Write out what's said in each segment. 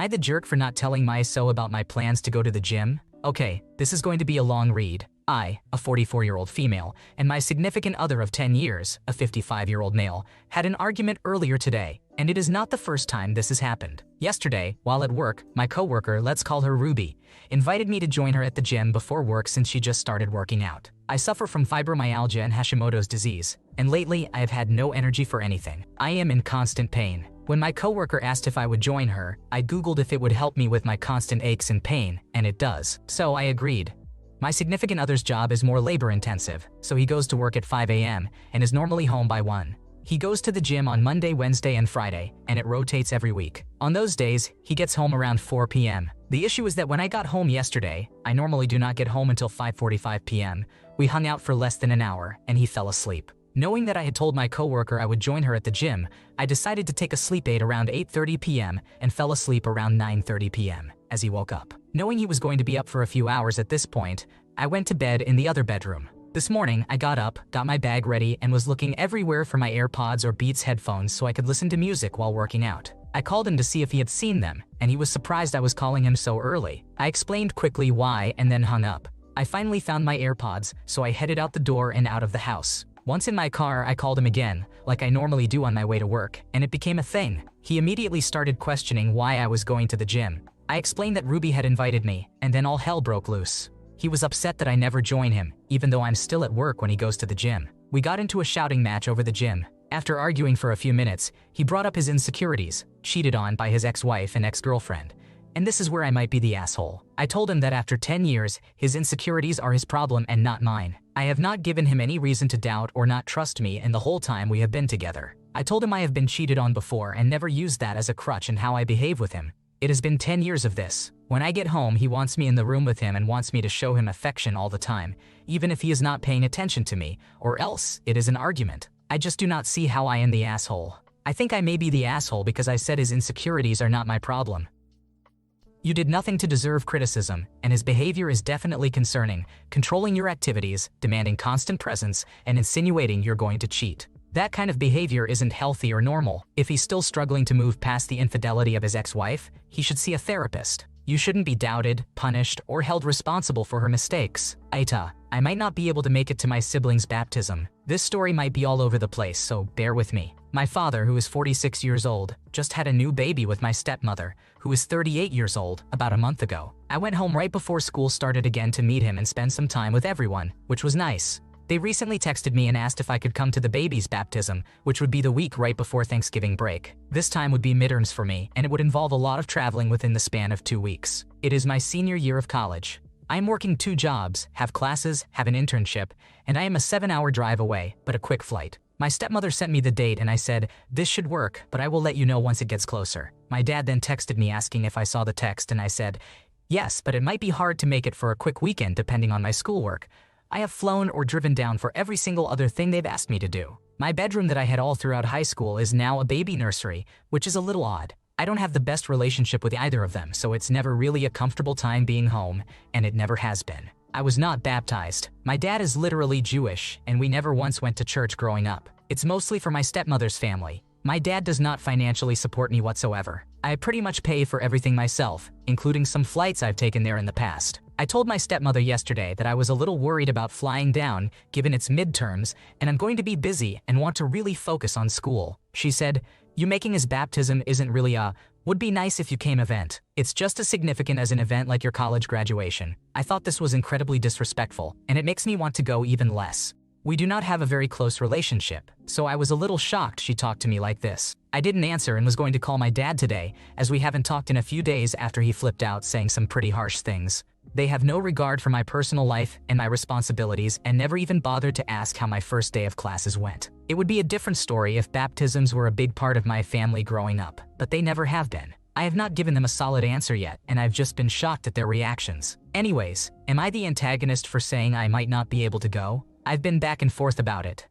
I the jerk for not telling Maiso about my plans to go to the gym? Okay, this is going to be a long read. I, a 44-year-old female, and my significant other of 10 years, a 55-year-old male, had an argument earlier today, and it is not the first time this has happened. Yesterday, while at work, my coworker, let's call her Ruby, invited me to join her at the gym before work since she just started working out. I suffer from fibromyalgia and Hashimoto's disease, and lately I have had no energy for anything. I am in constant pain. When my coworker asked if I would join her, I googled if it would help me with my constant aches and pain, and it does. So I agreed. My significant other's job is more labor-intensive, so he goes to work at 5 a.m. and is normally home by 1. He goes to the gym on Monday, Wednesday, and Friday, and it rotates every week. On those days, he gets home around 4 p.m. The issue is that when I got home yesterday, I normally do not get home until 5:45 p.m. We hung out for less than an hour, and he fell asleep. Knowing that I had told my coworker I would join her at the gym, I decided to take a sleep aid around 8:30 p.m. and fell asleep around 9:30 p.m. as he woke up. Knowing he was going to be up for a few hours at this point, I went to bed in the other bedroom. This morning, I got up, got my bag ready, and was looking everywhere for my AirPods or Beats headphones so I could listen to music while working out. I called him to see if he had seen them, and he was surprised I was calling him so early. I explained quickly why and then hung up. I finally found my AirPods, so I headed out the door and out of the house. Once in my car, I called him again, like I normally do on my way to work, and it became a thing. He immediately started questioning why I was going to the gym. I explained that Ruby had invited me, and then all hell broke loose. He was upset that I never join him, even though I'm still at work when he goes to the gym. We got into a shouting match over the gym. After arguing for a few minutes, he brought up his insecurities, cheated on by his ex-wife and ex-girlfriend. And this is where I might be the asshole. I told him that after 10 years, his insecurities are his problem and not mine. I have not given him any reason to doubt or not trust me in the whole time we have been together. I told him I have been cheated on before and never used that as a crutch in how I behave with him. It has been 10 years of this. When I get home, he wants me in the room with him and wants me to show him affection all the time, even if he is not paying attention to me, or else it is an argument. I just do not see how I am the asshole. I think I may be the asshole because I said his insecurities are not my problem. You did nothing to deserve criticism, and his behavior is definitely concerning, controlling your activities, demanding constant presence, and insinuating you're going to cheat. That kind of behavior isn't healthy or normal. If he's still struggling to move past the infidelity of his ex-wife, he should see a therapist. You shouldn't be doubted, punished, or held responsible for her mistakes. Aita, I might not be able to make it to my sibling's baptism. This story might be all over the place, so bear with me. My father, who is 46 years old, just had a new baby with my stepmother, who is 38 years old, about a month ago. I went home right before school started again to meet him and spend some time with everyone, which was nice. They recently texted me and asked if I could come to the baby's baptism, which would be the week right before Thanksgiving break. This time would be midterms for me, and it would involve a lot of traveling within the span of 2 weeks. It is my senior year of college. I am working 2 jobs, have classes, have an internship, and I am a 7-hour drive away, but a quick flight. My stepmother sent me the date and I said, this should work, but I will let you know once it gets closer. My dad then texted me asking if I saw the text and I said, yes, but it might be hard to make it for a quick weekend depending on my schoolwork. I have flown or driven down for every single other thing they've asked me to do. My bedroom that I had all throughout high school is now a baby nursery, which is a little odd. I don't have the best relationship with either of them, so it's never really a comfortable time being home, and it never has been. I was not baptized. My dad is literally Jewish, and we never once went to church growing up. It's mostly for my stepmother's family. My dad does not financially support me whatsoever. I pretty much pay for everything myself, including some flights I've taken there in the past. I told my stepmother yesterday that I was a little worried about flying down, given it's midterms, and I'm going to be busy and want to really focus on school. She said, you making his baptism isn't really a would be nice if you came event. It's just as significant as an event like your college graduation. I thought this was incredibly disrespectful, and it makes me want to go even less. We do not have a very close relationship, so I was a little shocked she talked to me like this. I didn't answer and was going to call my dad today, as we haven't talked in a few days after he flipped out saying some pretty harsh things. They have no regard for my personal life and my responsibilities and never even bothered to ask how my first day of classes went. It would be a different story if baptisms were a big part of my family growing up, but they never have been. I have not given them a solid answer yet, and I've just been shocked at their reactions. Anyways, am I the antagonist for saying I might not be able to go? I've been back and forth about it.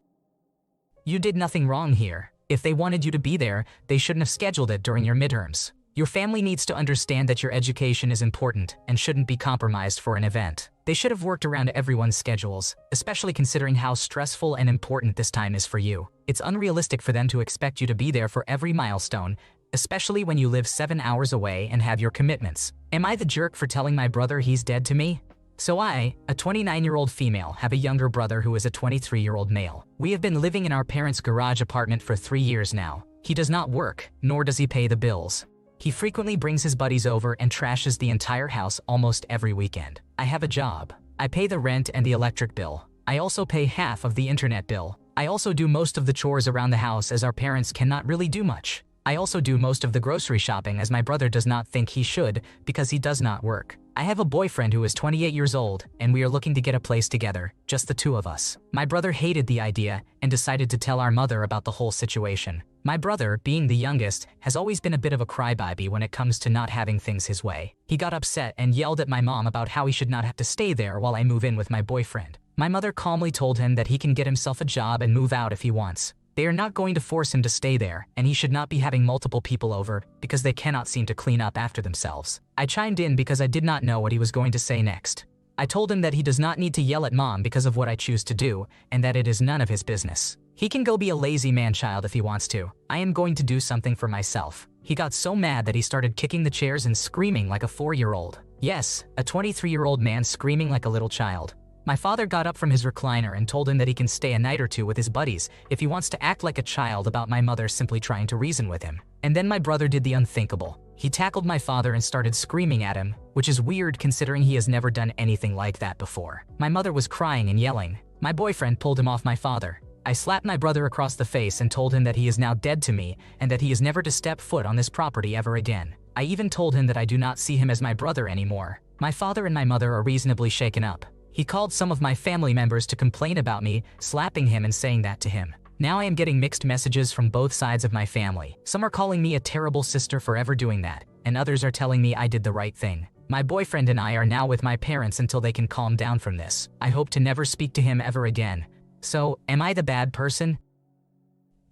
You did nothing wrong here. If they wanted you to be there, they shouldn't have scheduled it during your midterms. Your family needs to understand that your education is important and shouldn't be compromised for an event. They should have worked around everyone's schedules, especially considering how stressful and important this time is for you. It's unrealistic for them to expect you to be there for every milestone, especially when you live 7 hours away and have your commitments. Am I the jerk for telling my brother he's dead to me? So I, a 29-year-old female, have a younger brother who is a 23-year-old male. We have been living in our parents' garage apartment for 3 years now. He does not work, nor does he pay the bills. He frequently brings his buddies over and trashes the entire house almost every weekend. I have a job. I pay the rent and the electric bill. I also pay half of the internet bill. I also do most of the chores around the house as our parents cannot really do much. I also do most of the grocery shopping as my brother does not think he should because he does not work. I have a boyfriend who is 28 years old and we are looking to get a place together, just the two of us. My brother hated the idea and decided to tell our mother about the whole situation. My brother, being the youngest, has always been a bit of a crybaby when it comes to not having things his way. He got upset and yelled at my mom about how he should not have to stay there while I move in with my boyfriend. My mother calmly told him that he can get himself a job and move out if he wants. They are not going to force him to stay there, and he should not be having multiple people over because they cannot seem to clean up after themselves. I chimed in because I did not know what he was going to say next. I told him that he does not need to yell at mom because of what I choose to do, and that it is none of his business. He can go be a lazy man-child if he wants to. I am going to do something for myself. He got so mad that he started kicking the chairs and screaming like a 4-year-old. Yes, a 23-year-old man screaming like a little child. My father got up from his recliner and told him that he can stay a night or two with his buddies if he wants to act like a child about my mother simply trying to reason with him. And then my brother did the unthinkable. He tackled my father and started screaming at him, which is weird considering he has never done anything like that before. My mother was crying and yelling. My boyfriend pulled him off my father. I slapped my brother across the face and told him that he is now dead to me and that he is never to step foot on this property ever again. I even told him that I do not see him as my brother anymore. My father and my mother are reasonably shaken up. He called some of my family members to complain about me, slapping him and saying that to him. Now I am getting mixed messages from both sides of my family. Some are calling me a terrible sister for ever doing that, and others are telling me I did the right thing. My boyfriend and I are now with my parents until they can calm down from this. I hope to never speak to him ever again. So, am I the bad person?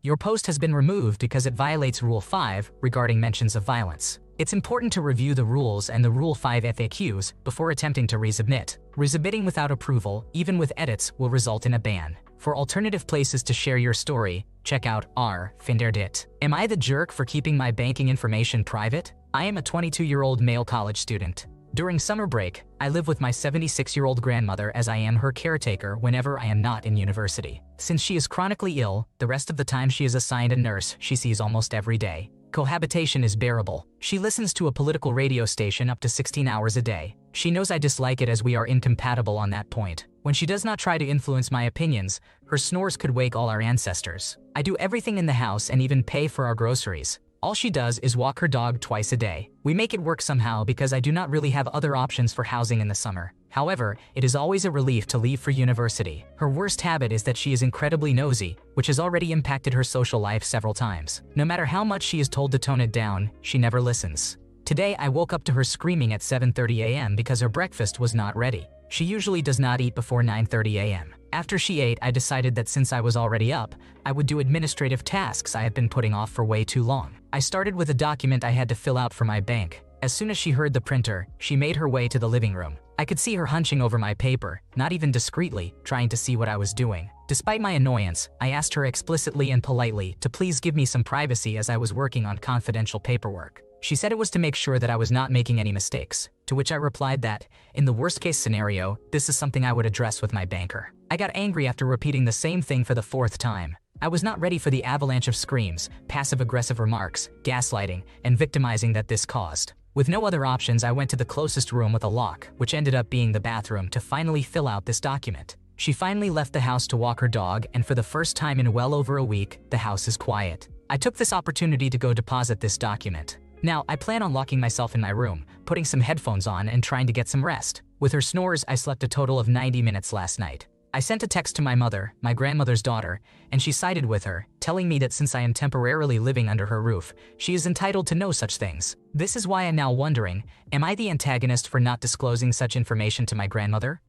Your post has been removed because it violates Rule 5 regarding mentions of violence. It's important to review the rules and the Rule 5 FAQs before attempting to resubmit. Resubmitting without approval, even with edits, will result in a ban. For alternative places to share your story, check out r/Finderdit. Am I the jerk for keeping my banking information private? I am a 22-year-old male college student. During summer break, I live with my 76-year-old grandmother as I am her caretaker whenever I am not in university. Since she is chronically ill, the rest of the time she is assigned a nurse she sees almost every day. Cohabitation is bearable. She listens to a political radio station up to 16 hours a day. She knows I dislike it as we are incompatible on that point. When she does not try to influence my opinions, her snores could wake all our ancestors. I do everything in the house and even pay for our groceries. All she does is walk her dog twice a day. We make it work somehow because I do not really have other options for housing in the summer. However, it is always a relief to leave for university. Her worst habit is that she is incredibly nosy, which has already impacted her social life several times. No matter how much she is told to tone it down, she never listens. Today, I woke up to her screaming at 7:30 a.m. because her breakfast was not ready. She usually does not eat before 9:30 a.m. After she ate, I decided that since I was already up, I would do administrative tasks I had been putting off for way too long. I started with a document I had to fill out for my bank. As soon as she heard the printer, she made her way to the living room. I could see her hunching over my paper, not even discreetly, trying to see what I was doing. Despite my annoyance, I asked her explicitly and politely to please give me some privacy as I was working on confidential paperwork. She said it was to make sure that I was not making any mistakes, to which I replied that, in the worst-case scenario, this is something I would address with my banker. I got angry after repeating the same thing for the 4th time. I was not ready for the avalanche of screams, passive-aggressive remarks, gaslighting, and victimizing that this caused. With no other options, I went to the closest room with a lock, which ended up being the bathroom, to finally fill out this document. She finally left the house to walk her dog, and for the first time in well over a week, the house is quiet. I took this opportunity to go deposit this document. Now, I plan on locking myself in my room, putting some headphones on, and trying to get some rest. With her snores, I slept a total of 90 minutes last night. I sent a text to my mother, my grandmother's daughter, and she sided with her, telling me that since I am temporarily living under her roof, she is entitled to know such things. This is why I'm now wondering, am I the antagonist for not disclosing such information to my grandmother?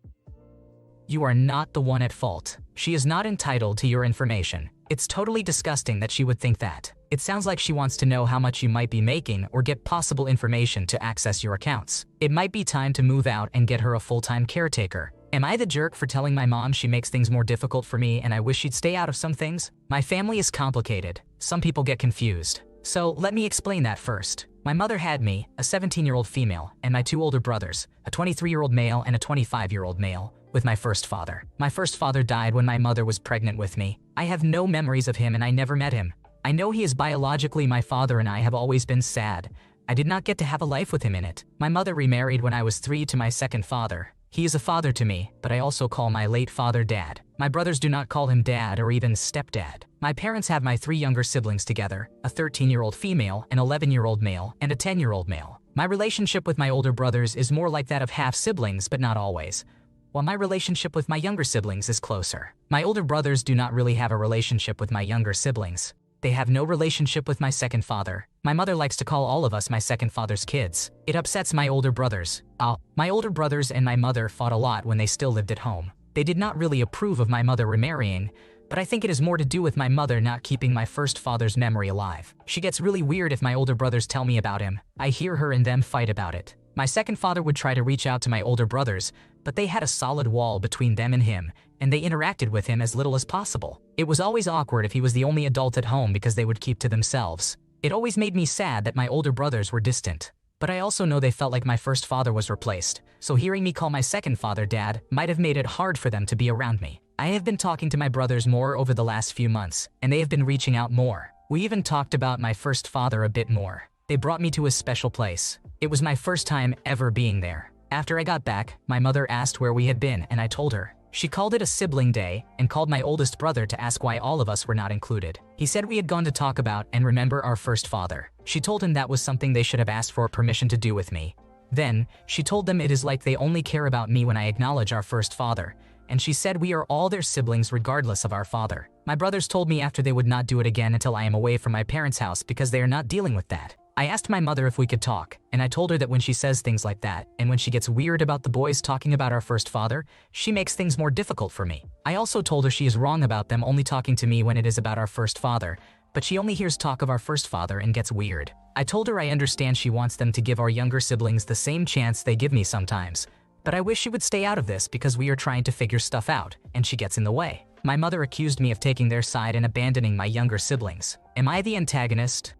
You are not the one at fault. She is not entitled to your information. It's totally disgusting that she would think that. It sounds like she wants to know how much you might be making or get possible information to access your accounts. It might be time to move out and get her a full-time caretaker. Am I the jerk for telling my mom she makes things more difficult for me and I wish she'd stay out of some things? My family is complicated. Some people get confused. So let me explain that first. My mother had me, a 17-year-old female, and my two older brothers, a 23-year-old male and a 25-year-old male, with my first father. My first father died when my mother was pregnant with me. I have no memories of him and I never met him. I know he is biologically my father and I have always been sad. I did not get to have a life with him in it. My mother remarried when I was 3 to my second father. He is a father to me, but I also call my late father Dad. My brothers do not call him Dad or even stepdad. My parents have my 3 younger siblings together, a 13-year-old female, an 11-year-old male, and a 10-year-old male. My relationship with my older brothers is more like that of half-siblings, but not always, while my relationship with my younger siblings is closer. My older brothers do not really have a relationship with my younger siblings. They have no relationship with my second father. My mother likes to call all of us my second father's kids. It upsets my older brothers. My older brothers and my mother fought a lot when they still lived at home. They did not really approve of my mother remarrying, but I think it is more to do with my mother not keeping my first father's memory alive. She gets really weird if my older brothers tell me about him. I hear her and them fight about it. My second father would try to reach out to my older brothers, but they had a solid wall between them and him, and they interacted with him as little as possible. It was always awkward if he was the only adult at home because they would keep to themselves. It always made me sad that my older brothers were distant. But I also know they felt like my first father was replaced, so hearing me call my second father Dad might have made it hard for them to be around me. I have been talking to my brothers more over the last few months, and they have been reaching out more. We even talked about my first father a bit more. They brought me to a special place. It was my first time ever being there. After I got back, my mother asked where we had been and I told her. She called it a sibling day and called my oldest brother to ask why all of us were not included. He said we had gone to talk about and remember our first father. She told him that was something they should have asked for permission to do with me. Then, she told them it is like they only care about me when I acknowledge our first father, and she said we are all their siblings regardless of our father. My brothers told me after they would not do it again until I am away from my parents' house because they are not dealing with that. I asked my mother if we could talk, and I told her that when she says things like that, and when she gets weird about the boys talking about our first father, she makes things more difficult for me. I also told her she is wrong about them only talking to me when it is about our first father, but she only hears talk of our first father and gets weird. I told her I understand she wants them to give our younger siblings the same chance they give me sometimes, but I wish she would stay out of this because we are trying to figure stuff out, and she gets in the way. My mother accused me of taking their side and abandoning my younger siblings. Am I the antagonist?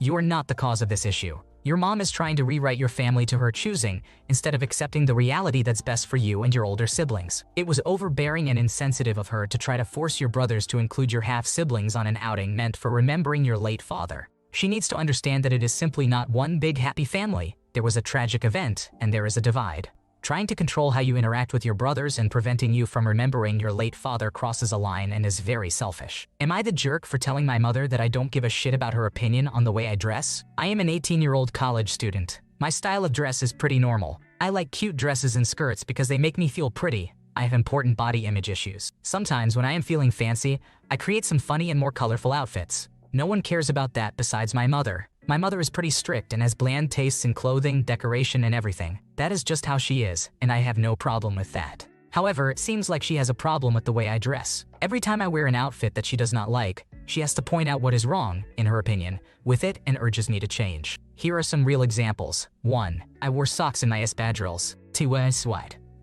You are not the cause of this issue. Your mom is trying to rewrite your family to her choosing, instead of accepting the reality that's best for you and your older siblings. It was overbearing and insensitive of her to try to force your brothers to include your half-siblings on an outing meant for remembering your late father. She needs to understand that it is simply not one big happy family. There was a tragic event, and there is a divide. Trying to control how you interact with your brothers and preventing you from remembering your late father crosses a line and is very selfish. Am I the jerk for telling my mother that I don't give a shit about her opinion on the way I dress? I am an 18-year-old college student. My style of dress is pretty normal. I like cute dresses and skirts because they make me feel pretty. I have important body image issues. Sometimes when I am feeling fancy, I create some funny and more colorful outfits. No one cares about that besides my mother. My mother is pretty strict and has bland tastes in clothing, decoration, and everything. That is just how she is, and I have no problem with that. However, it seems like she has a problem with the way I dress. Every time I wear an outfit that she does not like, she has to point out what is wrong, in her opinion, with it and urges me to change. Here are some real examples. 1. I wore socks in my espadrilles. 2.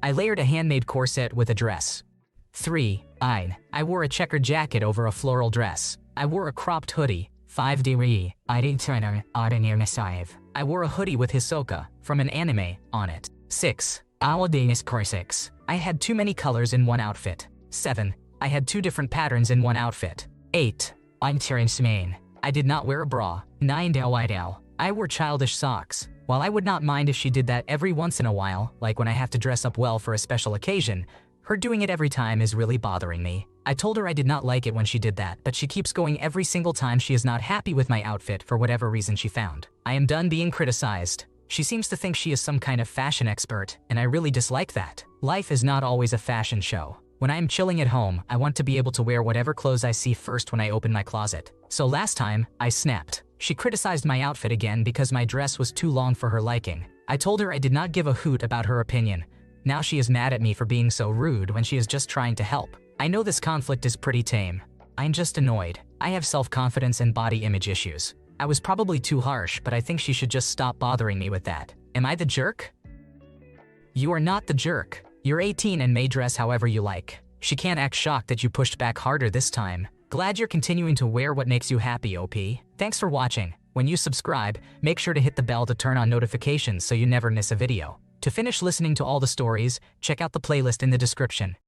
I layered a handmade corset with a dress. 3. I wore a checkered jacket over a floral dress. I wore a cropped hoodie. 5. I wore a hoodie with Hisoka from an anime on it. 6. I had too many colors in one outfit. 7. I had 2 different patterns in one outfit. 8. I did not wear a bra. 9. I wore childish socks. While I would not mind if she did that every once in a while, like when I have to dress up well for a special occasion, her doing it every time is really bothering me. I told her I did not like it when she did that, but she keeps going every single time she is not happy with my outfit for whatever reason she found. I am done being criticized. She seems to think she is some kind of fashion expert, and I really dislike that. Life is not always a fashion show. When I am chilling at home, I want to be able to wear whatever clothes I see first when I open my closet. So last time, I snapped. She criticized my outfit again because my dress was too long for her liking. I told her I did not give a hoot about her opinion. Now she is mad at me for being so rude when she is just trying to help. I know this conflict is pretty tame. I'm just annoyed. I have self-confidence and body image issues. I was probably too harsh, but I think she should just stop bothering me with that. Am I the jerk? You are not the jerk. You're 18 and may dress however you like. She can't act shocked that you pushed back harder this time. Glad you're continuing to wear what makes you happy, OP. Thanks for watching. When you subscribe, make sure to hit the bell to turn on notifications so you never miss a video. To finish listening to all the stories, check out the playlist in the description.